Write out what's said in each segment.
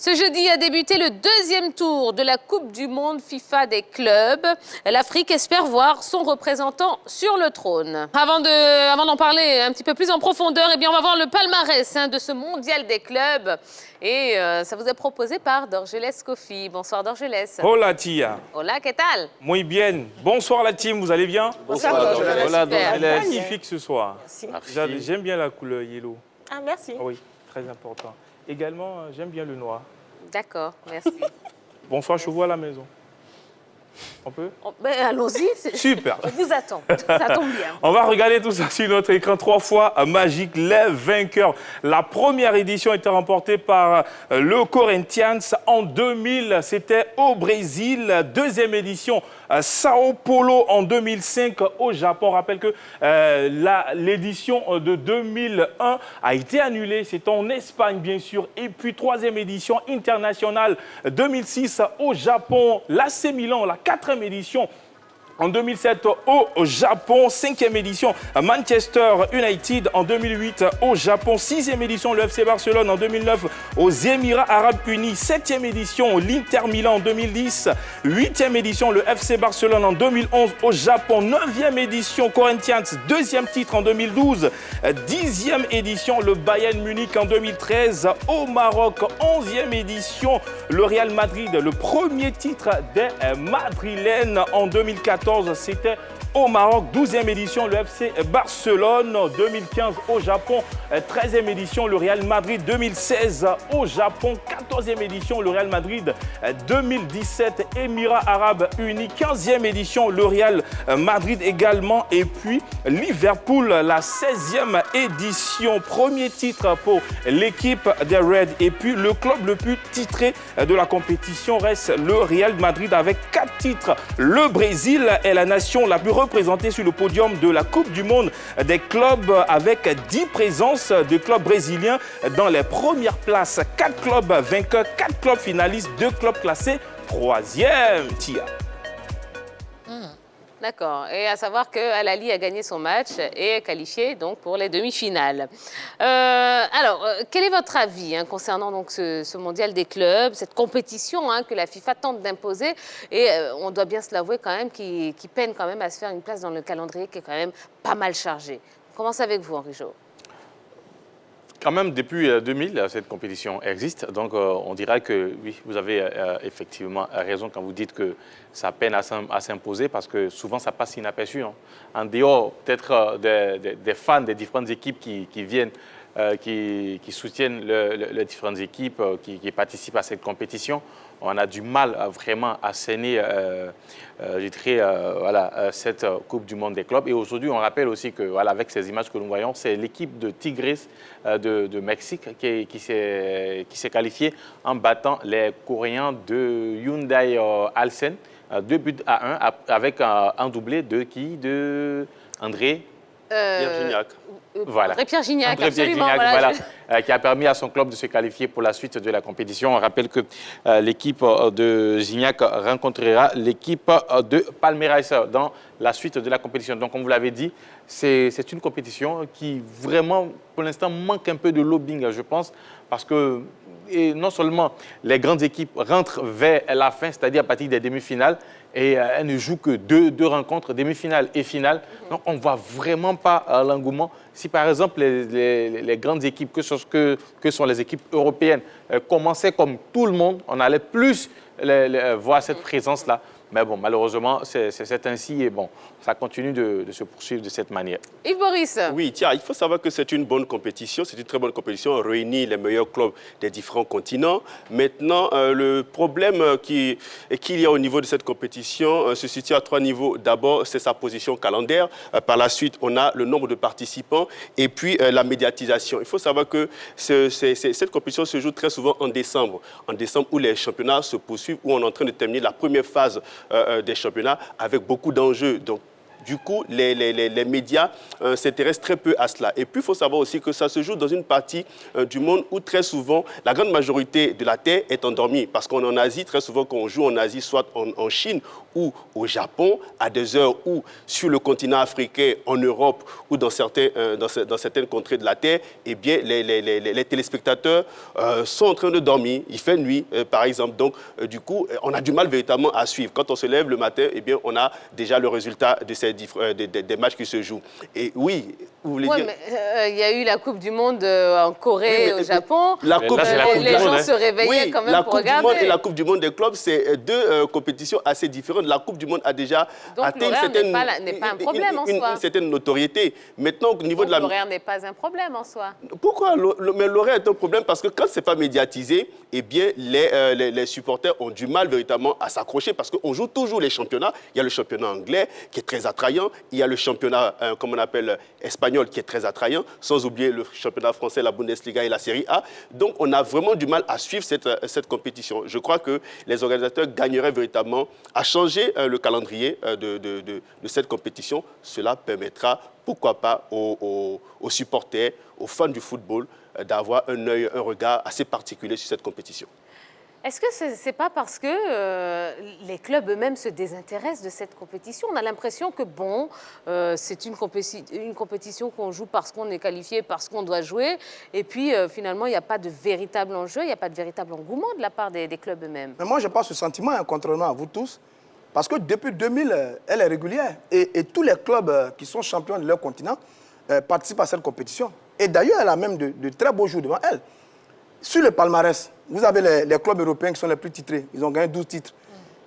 Ce jeudi a débuté le deuxième tour de la Coupe du Monde FIFA des clubs. L'Afrique espère voir son représentant sur le trône. Avant d'en parler un petit peu plus en profondeur, eh bien, on va voir le palmarès de ce mondial des clubs. Et ça vous est proposé par Dorgelès Kofi. Bonsoir Dorgelès. Hola tia. Hola, ¿qué tal? Muy bien. Bonsoir la team, vous allez bien? Bonsoir Dorgelès. Hola Super. Dorgelès. Magnifique ce soir. Merci. J'aime bien la couleur yellow. Ah, merci. Oui, très important. Également, j'aime bien le noir. D'accord, merci. Bonsoir, je vous vois à la maison. On peut? Ben, allons-y. Super. Je vous attends. Ça tombe bien. On va regarder tout ça sur notre écran 3 fois magique, les vainqueurs. La première édition a été remportée par le Corinthians en 2000. C'était au Brésil. Deuxième édition, Sao Paulo en 2005 au Japon. On rappelle que l'édition de 2001 a été annulée. C'était en Espagne, bien sûr. Et puis, troisième édition internationale 2006 au Japon. L'AC Milan, la quatrième édition en 2007 au Japon, cinquième édition Manchester United en 2008 au Japon, sixième édition le FC Barcelone en 2009 aux Émirats Arabes Unis, septième édition l'Inter Milan en 2010, huitième édition le FC Barcelone en 2011 au Japon, neuvième édition Corinthians, deuxième titre en 2012, dixième édition le Bayern Munich en 2013 au Maroc, onzième édition le Real Madrid, le premier titre des Madrilènes en 2014. C'était au Maroc, 12e édition, le FC Barcelone, 2015 au Japon, 13e édition, le Real Madrid, 2016 au Japon, 14e édition, le Real Madrid, 2017, Émirats Arabes Unis, 15e édition, le Real Madrid également, et puis Liverpool, la 16e édition, premier titre pour l'équipe des Reds, et puis le club le plus titré de la compétition reste le Real Madrid avec 4 titres. Le Brésil est la nation la plus représentée sur le podium de la Coupe du Monde des clubs avec 10 présences de clubs brésiliens dans les premières places. 4 clubs vainqueurs, 4 clubs finalistes, 2 clubs classés 3e. Tia. D'accord. Et à savoir que Al-Ahly a gagné son match et est qualifié donc pour les demi-finales. Alors, quel est votre avis concernant donc ce mondial des clubs, cette compétition que la FIFA tente d'imposer et on doit bien se l'avouer quand même qui peine quand même à se faire une place dans le calendrier qui est quand même pas mal chargé. On commence avec vous, Henri Jo. Quand même, depuis 2000, cette compétition existe. Donc, on dira que, oui, vous avez effectivement raison quand vous dites que ça peine à s'imposer parce que souvent, ça passe inaperçu. En dehors, peut-être, des fans des différentes équipes qui viennent, qui soutiennent les différentes équipes qui participent à cette compétition, on a du mal vraiment à cerner, je dirais, cette Coupe du Monde des clubs. Et aujourd'hui, on rappelle aussi que, voilà, avec ces images que nous voyons, c'est l'équipe de Tigres de Mexique qui s'est qualifiée en battant les Coréens de Hyundai Alsen, 2-1 avec un doublé de qui? De André Pierre Gignac. Voilà. André-Pierre Gignac, André absolument. Gignac, voilà, qui a permis à son club de se qualifier pour la suite de la compétition. On rappelle que l'équipe de Gignac rencontrera l'équipe de Palmeiras dans la suite de la compétition. Donc, comme vous l'avez dit, c'est une compétition qui vraiment, pour l'instant, manque un peu de lobbying, je pense, parce que non seulement les grandes équipes rentrent vers la fin, c'est-à-dire à partir des demi-finales, et elles ne jouent que deux rencontres, demi-finale et finale. Donc, on ne voit vraiment pas l'engouement. Si, par exemple, les grandes équipes, que sont les équipes européennes, commençaient comme tout le monde, on allait plus voir cette présence-là. Mais bon, malheureusement, c'est ainsi et bon, ça continue de se poursuivre de cette manière. Yves Boris. Oui, tiens, il faut savoir que c'est une bonne compétition, c'est une très bonne compétition, on réunit les meilleurs clubs des différents continents. Maintenant, le problème qu'il y a au niveau de cette compétition se situe à 3 niveaux. D'abord, c'est sa position calendaire. Par la suite, on a le nombre de participants et puis la médiatisation. Il faut savoir que cette compétition se joue très souvent en décembre où les championnats se poursuivent, où on est en train de terminer la première phase des championnats avec beaucoup d'enjeux. Donc, du coup, les médias s'intéressent très peu à cela. Et puis, il faut savoir aussi que ça se joue dans une partie du monde où très souvent, la grande majorité de la Terre est endormie. Parce qu'on est en Asie, très souvent, quand on joue en Asie, soit en Chine ou au Japon, à des heures où, sur le continent africain, en Europe ou dans certaines contrées de la Terre, eh bien, les téléspectateurs sont en train de dormir. Il fait nuit, par exemple. Donc, du coup, on a du mal véritablement à suivre. Quand on se lève le matin, eh bien, on a déjà le résultat de des matchs qui se jouent. Et oui, vous voulez dire... il y a eu la Coupe du Monde en Corée, au Japon. La coupe, les gens se réveillaient quand même pour regarder. La Coupe du Monde et la Coupe du Monde des clubs, c'est deux compétitions assez différentes. La Coupe du Monde a déjà atteint une certaine notoriété. Maintenant, au niveau de la... L'horaire n'est pas un problème en soi. Pourquoi? Mais l'horaire est un problème parce que quand ce n'est pas médiatisé, eh bien, les supporters ont du mal véritablement à s'accrocher parce qu'on joue toujours les championnats. Il y a le championnat anglais qui est très attrayant. Il y a le championnat, comme on appelle, espagnol qui est très attrayant, sans oublier le championnat français, la Bundesliga et la Serie A. Donc, on a vraiment du mal à suivre cette compétition. Je crois que les organisateurs gagneraient véritablement à changer le calendrier de cette compétition. Cela permettra, pourquoi pas, aux supporters, aux fans du football, d'avoir un regard assez particulier sur cette compétition. Est-ce que ce n'est pas parce que les clubs eux-mêmes se désintéressent de cette compétition? On a l'impression que, bon, c'est une compétition qu'on joue parce qu'on est qualifié, parce qu'on doit jouer, et puis finalement, il n'y a pas de véritable enjeu, il n'y a pas de véritable engouement de la part des clubs eux-mêmes. Mais moi, je pense ce sentiment, contrairement à vous tous, parce que depuis 2000, elle est régulière, et tous les clubs qui sont champions de leur continent participent à cette compétition. Et d'ailleurs, elle a même de très beaux jours devant elle. Sur le palmarès, vous avez les clubs européens qui sont les plus titrés. Ils ont gagné 12 titres.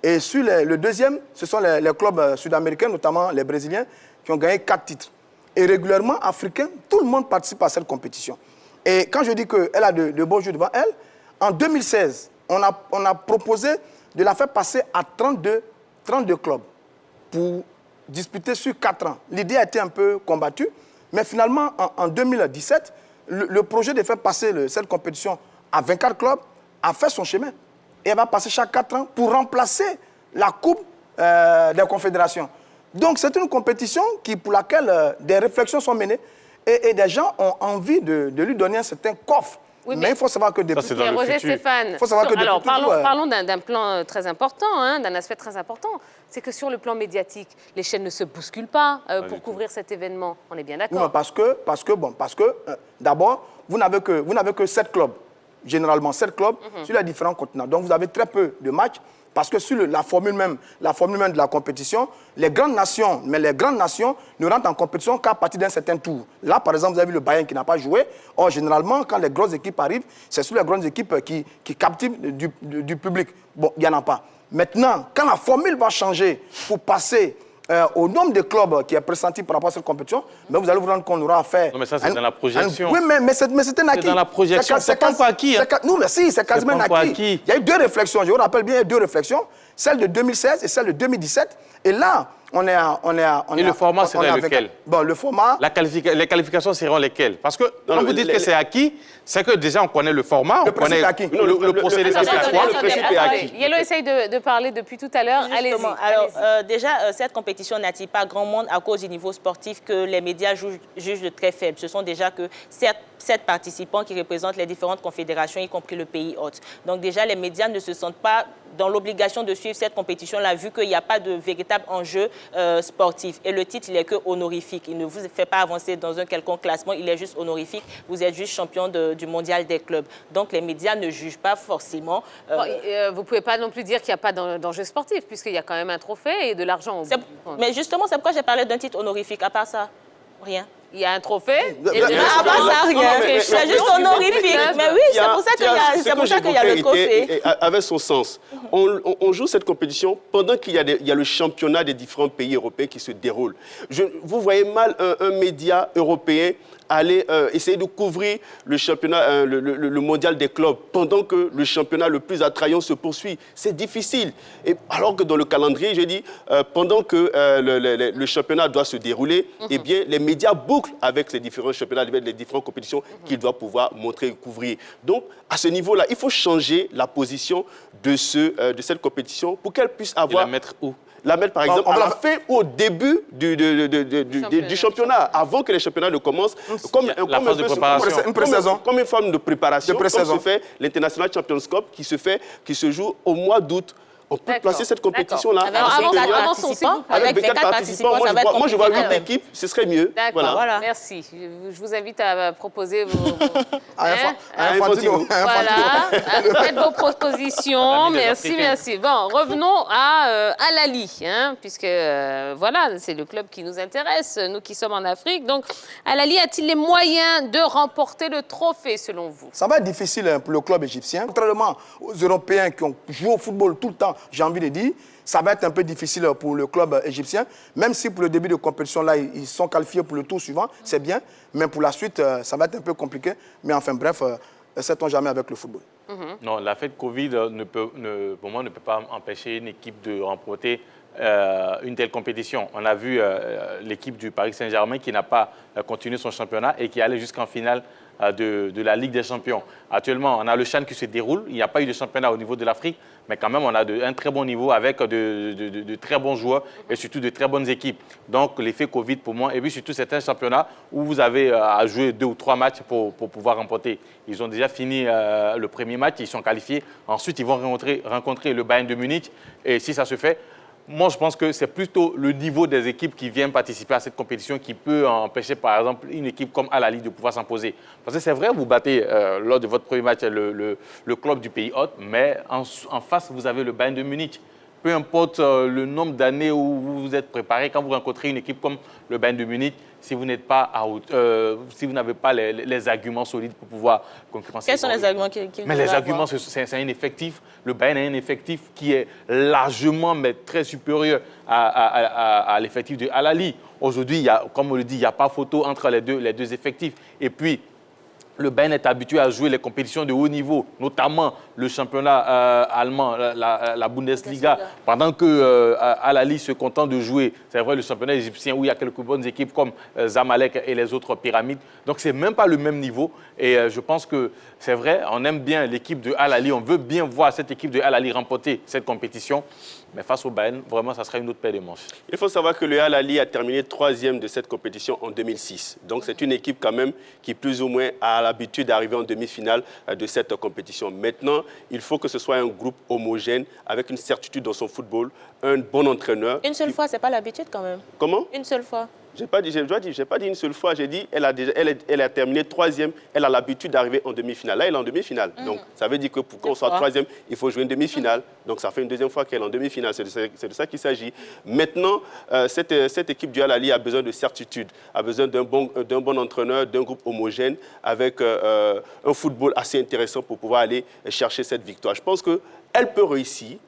Et sur le deuxième, ce sont les clubs sud-américains, notamment les Brésiliens, qui ont gagné 4 titres. Et régulièrement, africains, tout le monde participe à cette compétition. Et quand je dis qu'elle a de beaux jours devant elle, en 2016, on a proposé de la faire passer à 32 clubs pour disputer sur 4 ans. L'idée a été un peu combattue, mais finalement, en 2017, le projet de faire passer cette compétition à 24 clubs a fait son chemin. Et elle va passer chaque 4 ans pour remplacer la Coupe des Confédérations. Donc, c'est une compétition pour laquelle des réflexions sont menées et des gens ont envie de lui donner un certain coffre. Oui, mais il faut savoir que depuis... Ça, c'est dans le Roger futur. Stéphane, alors parlons d'un plan très important, d'un aspect très important. C'est que sur le plan médiatique, les chaînes ne se bousculent pas pour couvrir cet événement. On est bien d'accord. Oui, parce que d'abord, vous n'avez que 7 clubs, généralement 7 clubs sur les différents continents. Donc vous avez très peu de matchs. Parce que sur la formule même de la compétition, les grandes nations ne rentrent en compétition qu'à partir d'un certain tour. Là, par exemple, vous avez vu le Bayern qui n'a pas joué. Or, généralement, quand les grosses équipes arrivent, c'est sur les grandes équipes qui captivent du public. Bon, il n'y en a pas. Maintenant, quand la formule va changer pour passer au nombre de clubs qui est pressenti par rapport à cette compétition, mais vous allez vous rendre compte qu'on aura affaire... Non, mais ça, c'est dans la projection. Oui, mais c'est un acquis. C'est dans la projection. C'est pas acquis. Non, mais si, c'est quasiment un acquis. Il y a eu 2 réflexions. Je vous rappelle bien, il y a eu 2 réflexions. Celle de 2016 et celle de 2017. Et là, Et le format serait lequel? Bon, le format... Les qualifications seront lesquelles? Parce que quand vous dites que c'est acquis, c'est que déjà on connaît le format, on connaît le procédé, ça c'est quoi? Le principe est acquis. Yellow essaye de parler depuis tout à l'heure. Allez-y. Alors, déjà, cette compétition n'attire pas grand monde à cause du niveau sportif que les médias jugent de très faible. Ce sont déjà que 7 participants qui représentent les différentes confédérations, y compris le pays hôte. Donc déjà, les médias ne se sentent pas dans l'obligation de suivre cette compétition-là, vu qu'il n'y a pas de véritable enjeu sportif. Et le titre, il n'est que honorifique. Il ne vous fait pas avancer dans un quelconque classement, il est juste honorifique. Vous êtes juste champion du mondial des clubs. Donc les médias ne jugent pas forcément. Vous ne pouvez pas non plus dire qu'il n'y a pas d'enjeu sportif, puisqu'il y a quand même un trophée et de l'argent. Mais justement, c'est pourquoi j'ai parlé d'un titre honorifique. À part ça, rien. Il y a un trophée. À part ça, rien. C'est juste honorifique. Mais oui, c'est pour ça qu'il y a le trophée. Avait son sens. On joue cette compétition pendant qu'il y a le championnat des différents pays européens qui se déroule. Vous voyez mal un média européen aller essayer de couvrir le championnat, le mondial des clubs, pendant que le championnat le plus attrayant se poursuit. C'est difficile. Et alors que dans le calendrier, je dis, pendant que le championnat doit se dérouler, eh bien, les médias bouclent avec les différents championnats, les différentes compétitions qu'ils doivent pouvoir montrer et couvrir. Donc, à ce niveau-là, il faut changer la position de cette compétition pour qu'elle puisse avoir... Et la mettre où? Lamel, par exemple, on à va la fin ou au début du championnat, avant que les championnats ne commencent, comme phase de préparation. Une pré-saison. comme une forme de préparation, De comme pré-saison. se fait l'International Champions Cup qui se joue au mois d'août. On peut placer cette compétition-là Avec 24 participants. avec 24 participants. ça va être Moi, je vois compliqué 8 quand même. équipes, ce serait mieux. D'accord, Voilà. merci. Je vous invite à proposer vos... Infantino. Voilà, faites vos propositions. L'ami des Merci, Africains. merci. Bon, revenons à Al-Ahly, hein, puisque voilà, c'est le club qui nous intéresse, nous qui sommes en Afrique. Donc, Al-Ahly a-t-il les moyens de remporter le trophée, selon vous? Ça va être difficile pour le club égyptien. Contrairement aux Européens qui ont joué au football tout le temps, j'ai envie de dire, ça va être un peu difficile pour le club égyptien. Même si pour le début de compétition, là, ils sont qualifiés pour le tour suivant, c'est bien. Mais pour la suite, ça va être un peu compliqué. Mais enfin, bref, sait-on jamais avec le football. Non, l'affaire de Covid, pour moi, ne peut pas empêcher une équipe de remporter une telle compétition. On a vu l'équipe du Paris Saint-Germain qui n'a pas continué son championnat et qui allait jusqu'en finale de la Ligue des Champions. Actuellement, on a le CHAN qui se déroule. Il n'y a pas eu de championnat au niveau de l'Afrique, mais quand même, on a un très bon niveau avec de très bons joueurs et surtout de très bonnes équipes. Donc, l'effet Covid pour moi, et puis surtout, c'est un championnat où vous avez à jouer 2 ou 3 matchs pour pouvoir remporter. Ils ont déjà fini le premier match, ils sont qualifiés. Ensuite, ils vont rencontrer le Bayern de Munich. Et si ça se fait, moi, je pense que c'est plutôt le niveau des équipes qui viennent participer à cette compétition qui peut empêcher, par exemple, une équipe comme Al-Ahly de pouvoir s'imposer. Parce que c'est vrai, vous battez lors de votre premier match le club du pays hôte, mais en face, vous avez le Bayern de Munich. Peu importe le nombre d'années où vous vous êtes préparé, quand vous rencontrez une équipe comme le Bayern de Munich, si vous n'êtes pas si vous n'avez pas les arguments solides pour pouvoir concurrencer. Quels sont les arguments qu'il Mais les arguments, c'est un effectif. Le Bayern a un effectif qui est largement, mais très supérieur à l'effectif de Al-Ahly. Aujourd'hui, comme on le dit, il n'y a pas photo entre les deux effectifs. Et puis, le Bayern est habitué à jouer les compétitions de haut niveau, notamment le championnat allemand, la Bundesliga, pendant que Al-Ahly se contente de jouer, c'est vrai, le championnat égyptien où il y a quelques bonnes équipes comme Zamalek et les autres pyramides. Donc, ce n'est même pas le même niveau. Et je pense que c'est vrai, on aime bien l'équipe de Al-Ahly, on veut bien voir cette équipe de Al-Ahly remporter cette compétition. Mais face au Bayern, vraiment, ça sera une autre paire de manches. Il faut savoir que le Al-Ahly a terminé 3e de cette compétition en 2006. Donc, c'est une équipe quand même qui, plus ou moins, a l'habitude d'arriver en demi-finale de cette compétition. Maintenant, il faut que ce soit un groupe homogène, avec une certitude dans son football, un bon entraîneur. Une seule fois, c'est pas l'habitude quand même. Comment? Une seule fois. J'ai pas dit une seule fois, j'ai dit elle a terminé 3e, elle a l'habitude d'arriver en demi-finale. Là, elle est en demi-finale. Donc, ça veut dire que pour qu'on soit 3e, il faut jouer une demi-finale. Donc, ça fait une deuxième fois qu'elle est en demi-finale. C'est de ça qu'il s'agit. Maintenant, cette équipe du Al-Ahly a besoin de certitude, a besoin d'un bon entraîneur, d'un groupe homogène, avec un football assez intéressant pour pouvoir aller chercher cette victoire. Je pense que elle peut réussir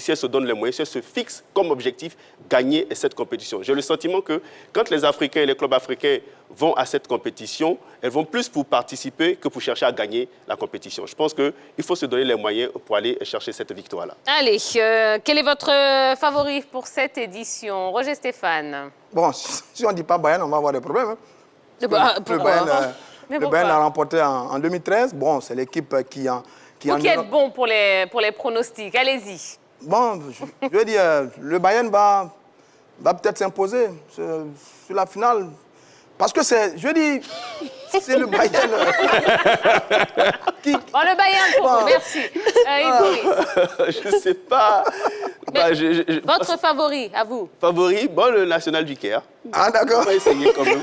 si elle se donne les moyens, si elle se fixe comme objectif gagner cette compétition. J'ai le sentiment que quand les Africains et les clubs africains vont à cette compétition, elles vont plus pour participer que pour chercher à gagner la compétition. Je pense qu'il faut se donner les moyens pour aller chercher cette victoire-là. Allez, quel est votre favori pour cette édition? Roger Stéphane. Bon, si on ne dit pas Bayern, on va avoir des problèmes. Hein. Mais Le Bayern l'a remporté en 2013. Bon, c'est l'équipe qui Vous qui êtes bon pour les pronostics, allez-y. Bon, je veux dire, le Bayern va peut-être s'imposer sur la finale. Parce que c'est le Bayern qui... Bon, le Bayern, pour vous, merci. Je ne sais pas. Votre favori, à vous? Favori, bon, le National du Caire. Ah, d'accord. On va essayer quand même.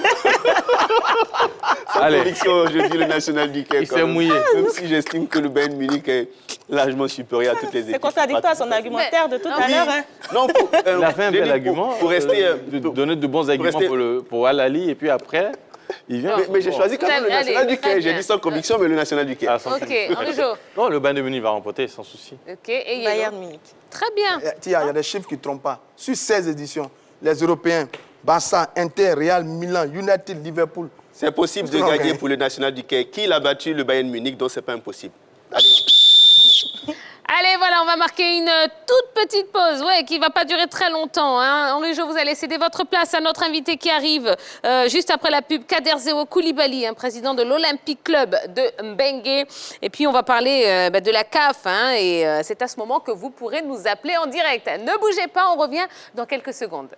Sans conviction, je dis le National du Caire. Il s'est mouillé. Même si j'estime que le Bayern Munich est largement supérieur à toutes les équipes. C'est contradictoire à son argumentaire de tout à l'heure. Hein. Non, il a fait un bel argument. Pour rester... donner de bons arguments pour Al-Ahly et puis après... Il vient. Mais j'ai choisi quand même le National du Caire. J'ai dit sans conviction, mais le National du Caire. Ok, Henri-Jo. Non, le Bayern de Munich va remporter sans souci. Ok, et Bayern Munich. Très bien. Il y a des chiffres qui ne trompent pas. Sur 16 éditions, les Européens, Barça, Inter, Real, Milan, United, Liverpool. C'est possible de gagner pour le National du Caire. Qui l'a battu? Le Bayern Munich, donc ce n'est pas impossible. Allez. Allez, voilà, on va va marquer une toute petite pause, ouais, qui ne va pas durer très longtemps. Hein. Henri Jo, vous allez céder votre place à notre invité qui arrive juste après la pub, Kader Zéo Koulibaly, président de l'Olympique Club de Mbengue. Et puis, on va parler de la CAF. Hein, et c'est à ce moment que vous pourrez nous appeler en direct. Ne bougez pas, on revient dans quelques secondes.